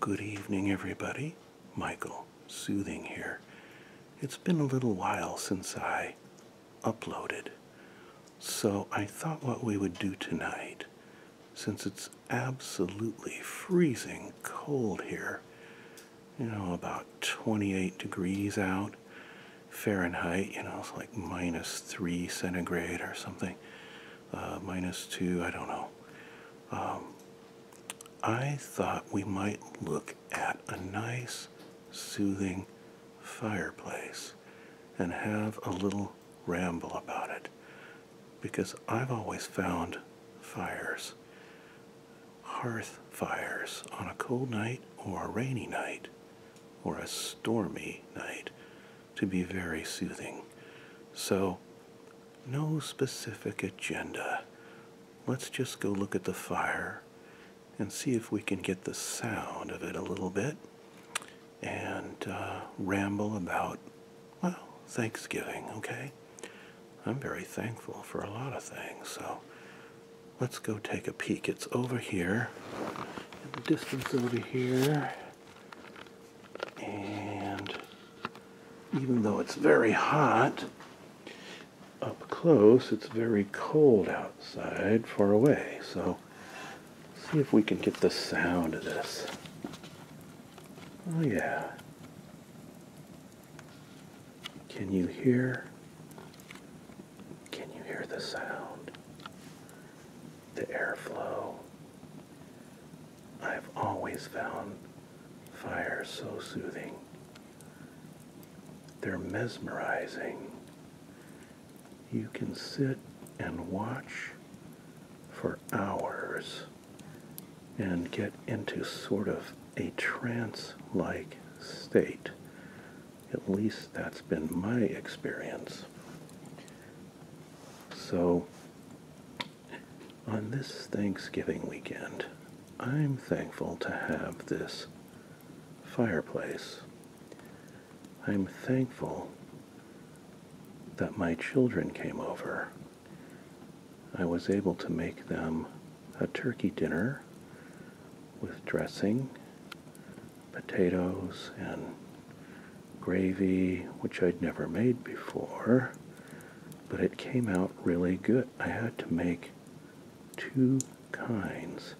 Good evening, everybody. Michael, soothing here. It's been a little while since I uploaded, so I thought what we would do tonight, since it's absolutely freezing cold here, about 28 degrees out, Fahrenheit, it's like -3 centigrade or something, -2, I don't know. I thought we might look at a nice, soothing fireplace and have a little ramble about it, because I've always found fires, hearth fires, on a cold night or a rainy night or a stormy night to be very soothing. So, no specific agenda. Let's just go look at the fire and see if we can get the sound of it a little bit and ramble about, well, Thanksgiving, okay? I'm very thankful for a lot of things, so let's go take a peek. It's over here, in the distance over here, and even though it's very hot, up close it's very cold outside far away, so see if we can get the sound of this. Oh yeah. Can you hear the sound? The airflow. I've always found fires so soothing. They're mesmerizing. You can sit and watch for hours and get into sort of a trance-like state. At least that's been my experience. So, on this Thanksgiving weekend, I'm thankful to have this fireplace. I'm thankful that my children came over. I was able to make them a turkey dinner with dressing, potatoes, and gravy, which I'd never made before, but it came out really good. I had to make two kinds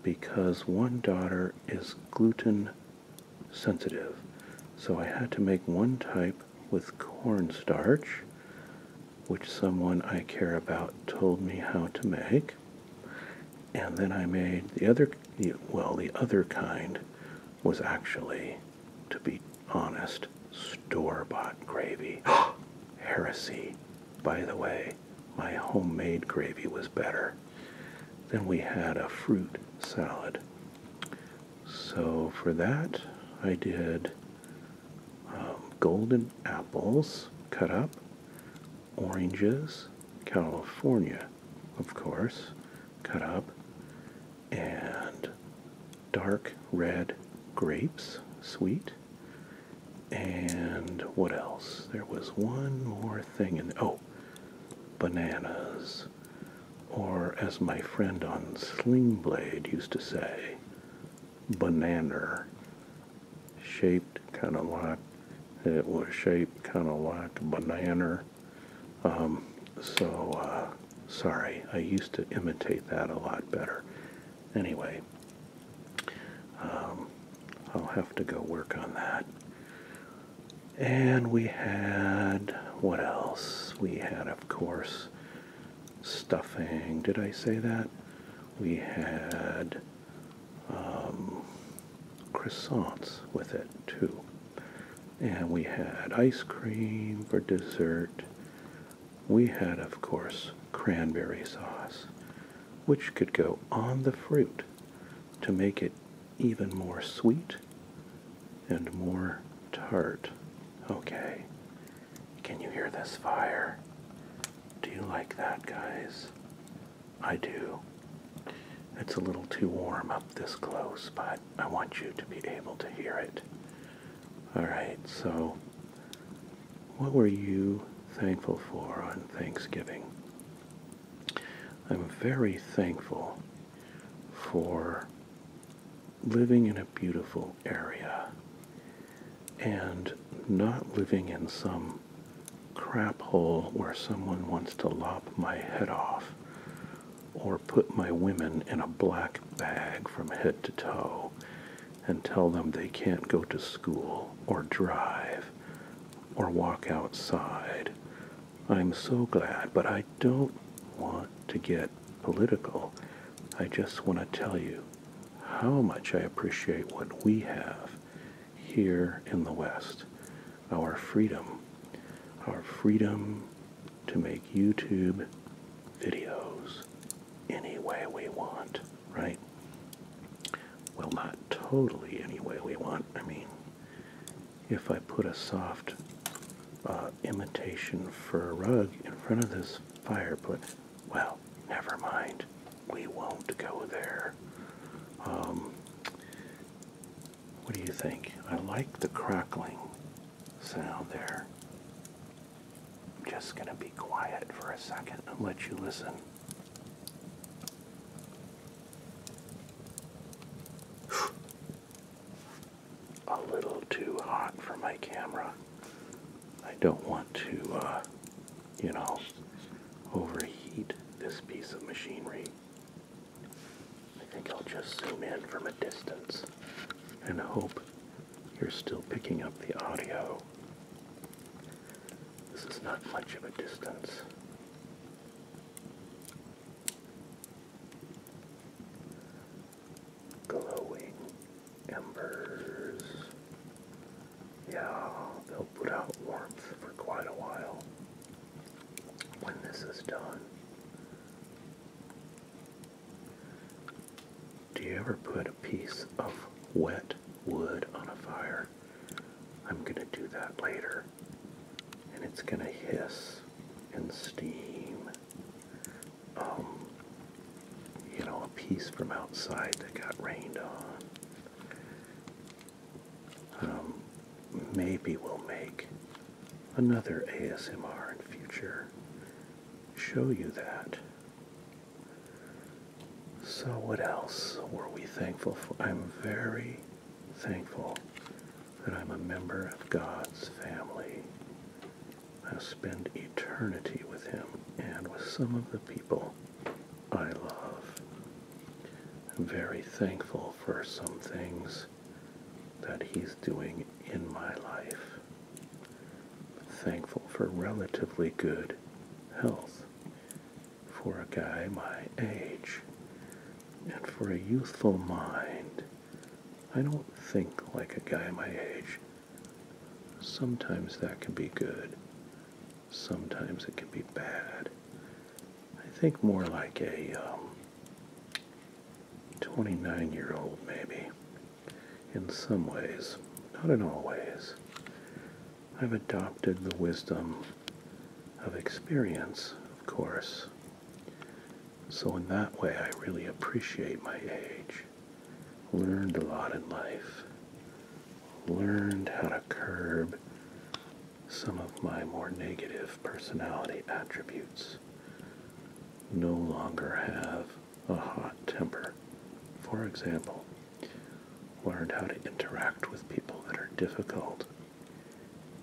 because one daughter is gluten sensitive, so I had to make one type with cornstarch, which someone I care about told me how to make. And then I made the other kind was actually, to be honest, store-bought gravy. Heresy. By the way, my homemade gravy was better. Then we had a fruit salad. So for that, I did golden apples cut up, oranges, California, of course, cut up, and dark red grapes, sweet, and what else? There was one more thing bananas, or as my friend on Sling Blade used to say, bananer, it was shaped kind of like a banana. Sorry, I used to imitate that a lot better. Anyway, I'll have to go work on that. And we had, what else? We had, of course, stuffing. Did I say that? We had croissants with it, too. And we had ice cream for dessert. We had, of course, cranberry sauce, which could go on the fruit to make it even more sweet and more tart. Okay, can you hear this fire? Do you like that, guys? I do. It's a little too warm up this close, but I want you to be able to hear it. Alright, so what were you thankful for on Thanksgiving? I'm very thankful for living in a beautiful area and not living in some crap hole where someone wants to lop my head off or put my women in a black bag from head to toe and tell them they can't go to school or drive or walk outside. I'm so glad, but I don't want to get political. I just want to tell you how much I appreciate what we have here in the West. Our freedom to make YouTube videos any way we want, right? Well, not totally any way we want. I mean, if I put a soft imitation fur rug in front of this fireplace, well, never mind. We won't go there. What do you think? I like the crackling sound there. I'm just going to be quiet for a second and let you listen. A little too hot for my camera. I don't want to, overheat this piece of machinery. I think I'll just zoom in from a distance and hope you're still picking up the audio. This is not much of a distance. Glowing embers. Yeah, they'll put out warmth for quite a while when this is done. Do you ever put a piece of wet wood on a fire? I'm going to do that later. And it's going to hiss and steam. A piece from outside that got rained on. Maybe we'll make another ASMR in future. Show you that. So what else were we thankful for? I'm very thankful that I'm a member of God's family. I'll spend eternity with Him and with some of the people I love. I'm very thankful for some things that He's doing in my life. Thankful for relatively good health for a guy my age. And for a youthful mind, I don't think like a guy my age. Sometimes that can be good. Sometimes it can be bad. I think more like a 29-year-old maybe. In some ways, not in all ways. I've adopted the wisdom of experience, of course. So in that way, I really appreciate my age. Learned a lot in life. Learned how to curb some of my more negative personality attributes. No longer have a hot temper. For example, learned how to interact with people that are difficult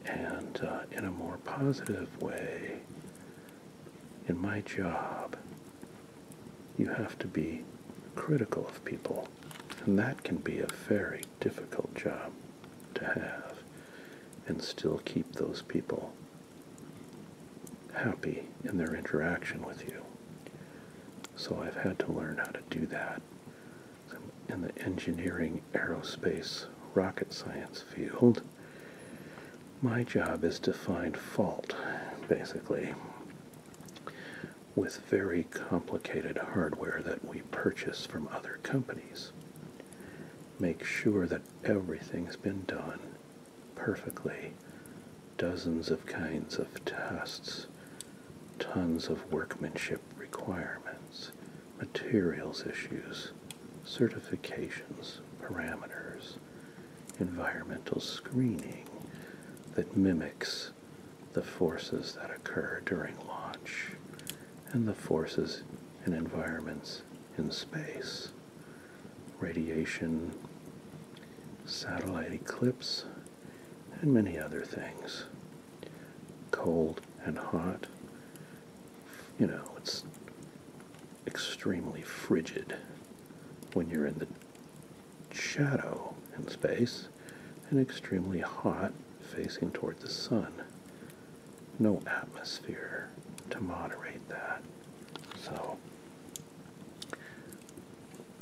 and in a more positive way. In my job, you have to be critical of people, and that can be a very difficult job to have and still keep those people happy in their interaction with you. So I've had to learn how to do that. In the engineering, aerospace, rocket science field, my job is to find fault, basically, with very complicated hardware that we purchase from other companies. Make sure that everything's been done perfectly. Dozens of kinds of tests, tons of workmanship requirements, materials issues, certifications, parameters, environmental screening that mimics the forces that occur during launch and the forces and environments in space, radiation, satellite eclipse, and many other things. Cold and hot. You know, it's extremely frigid when you're in the shadow in space, and extremely hot facing toward the sun. No atmosphere to moderate that. So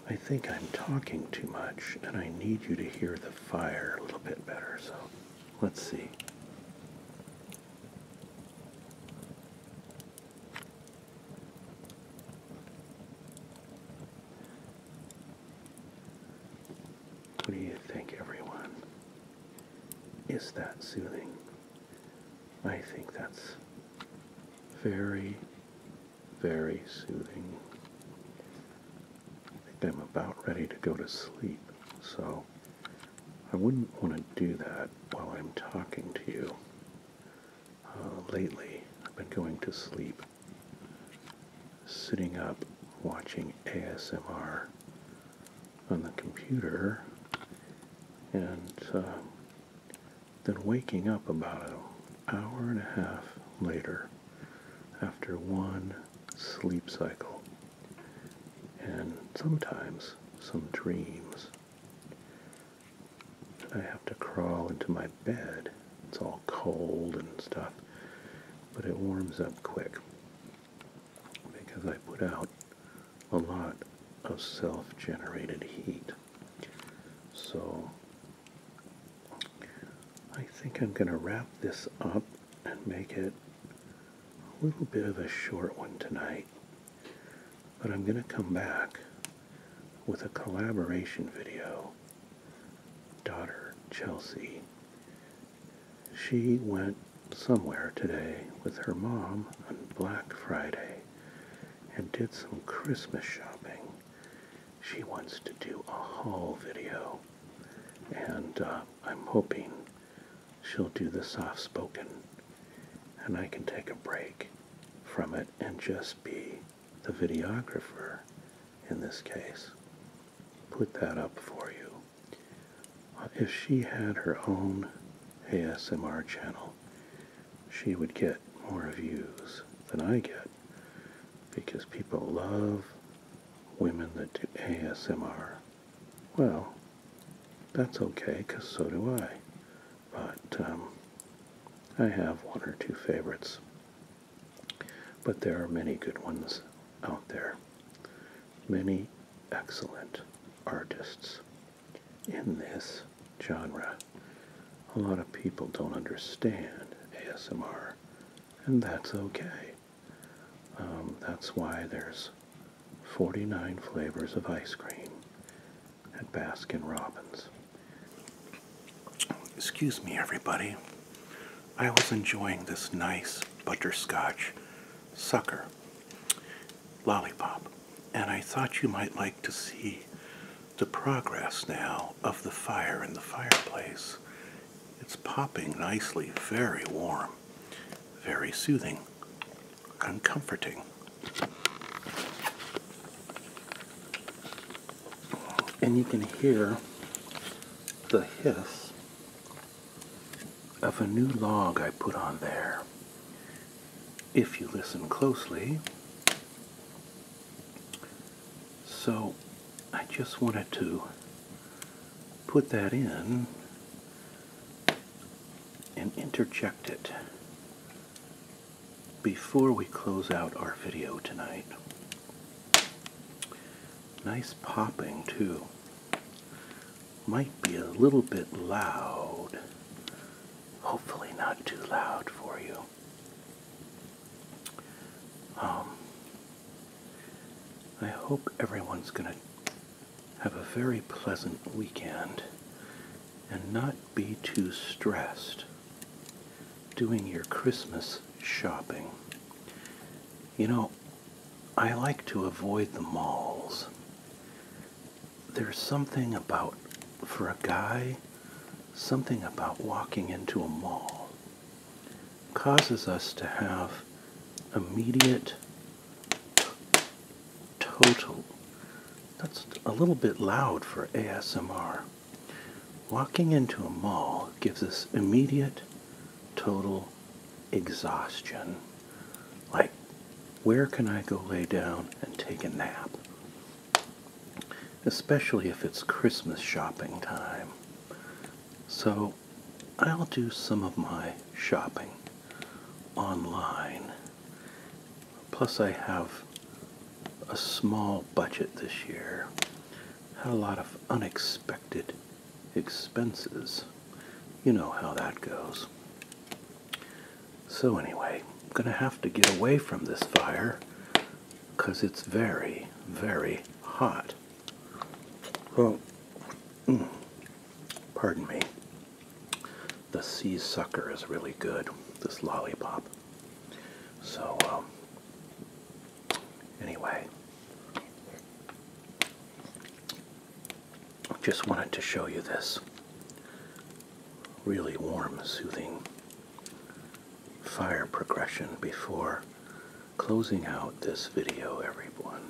I think I'm talking too much, and I need you to hear the fire a little bit better. So let's see. What do you think, everyone? Is that soothing? I think that's very, very soothing. I think I'm about ready to go to sleep, so I wouldn't want to do that while I'm talking to you. Lately, I've been going to sleep sitting up watching ASMR on the computer, and then waking up about an hour and a half later after one sleep cycle, and sometimes some dreams. And I have to crawl into my bed. It's all cold and stuff, but it warms up quick because I put out a lot of self-generated heat. So I think I'm going to wrap this up and make it a little bit of a short one tonight. But I'm going to come back with a collaboration video. Daughter Chelsea, she went somewhere today with her mom on Black Friday and did some Christmas shopping. She wants to do a haul video, and I'm hoping she'll do the soft-spoken, and I can take a break from it and just be the videographer in this case. Put that up for you. If she had her own ASMR channel, she would get more views than I get, because people love women that do ASMR. Well, that's okay, because so do I. But I have one or two favorites. But there are many good ones out there. Many excellent artists in this genre. A lot of people don't understand ASMR, and that's okay. That's why there's 49 flavors of ice cream at Baskin-Robbins. Excuse me, everybody. I was enjoying this nice butterscotch sucker lollipop, and I thought you might like to see the progress now of the fire in the fireplace. It's popping nicely, very warm, very soothing and comforting. And you can hear the hiss of a new log I put on there. If you listen closely. So I just wanted to put that in and interject it before we close out our video tonight. Nice popping too. Might be a little bit loud. Hopefully not too loud for you. I hope everyone's going to have a very pleasant weekend and not be too stressed doing your Christmas shopping. You know, I like to avoid the malls. There's something about, for a guy, something about walking into a mall causes us to have immediate, total, that's a little bit loud for ASMR. walking into a mall gives us immediate, total exhaustion. Like, where can I go lay down and take a nap? Especially if it's Christmas shopping time. So I'll do some of my shopping online. Plus I have a small budget this year. Had a lot of unexpected expenses. You know how that goes. So anyway, I'm going to have to get away from this fire because it's very, very hot. Well, pardon me. The sea sucker is really good, this lollipop. So, anyway, just wanted to show you this really warm, soothing fire progression before closing out this video, everyone.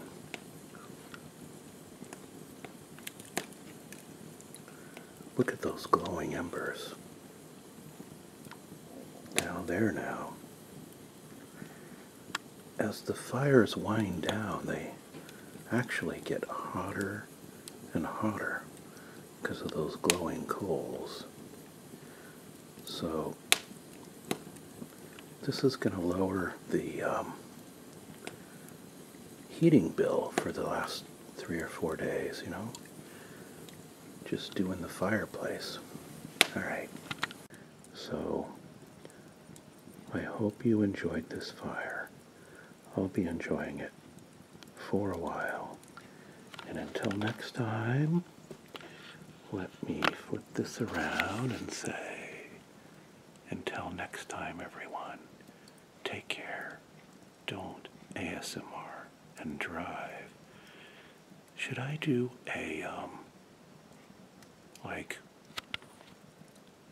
Look at those glowing embers. Now there now. As the fires wind down, they actually get hotter and hotter because of those glowing coals. So this is going to lower the heating bill for the last 3 or 4 days, you know? Just doing the fireplace. Alright. So I hope you enjoyed this fire. I'll be enjoying it for a while. And until next time, let me flip this around and say, until next time, everyone, take care. Don't ASMR and drive. Should I do a, like,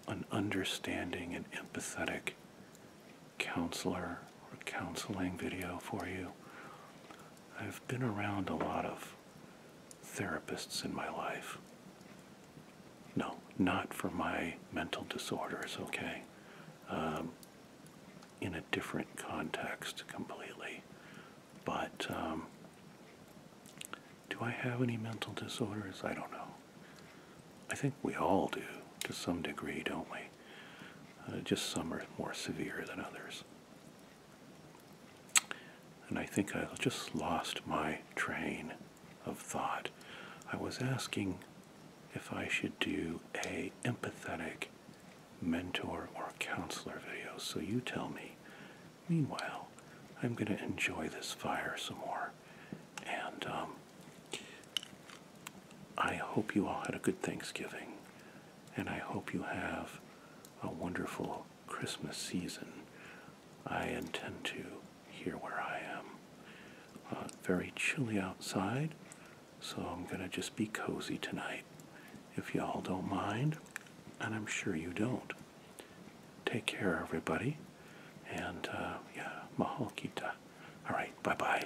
an understanding and empathetic counselor or counseling video for you? I've been around a lot of therapists in my life. No, not for my mental disorders, okay? In a different context completely. But do I have any mental disorders? I don't know. I think we all do, to some degree, don't we? Just some are more severe than others. And I think I just lost my train of thought. I was asking if I should do a empathetic mentor or counselor video, so you tell me. Meanwhile, I'm going to enjoy this fire some more. And I hope you all had a good Thanksgiving. And I hope you have a wonderful Christmas season. I intend to here where I am. Very chilly outside, so I'm going to just be cozy tonight, if y'all don't mind, and I'm sure you don't. Take care, everybody, and yeah, mahal kita. All right, bye-bye.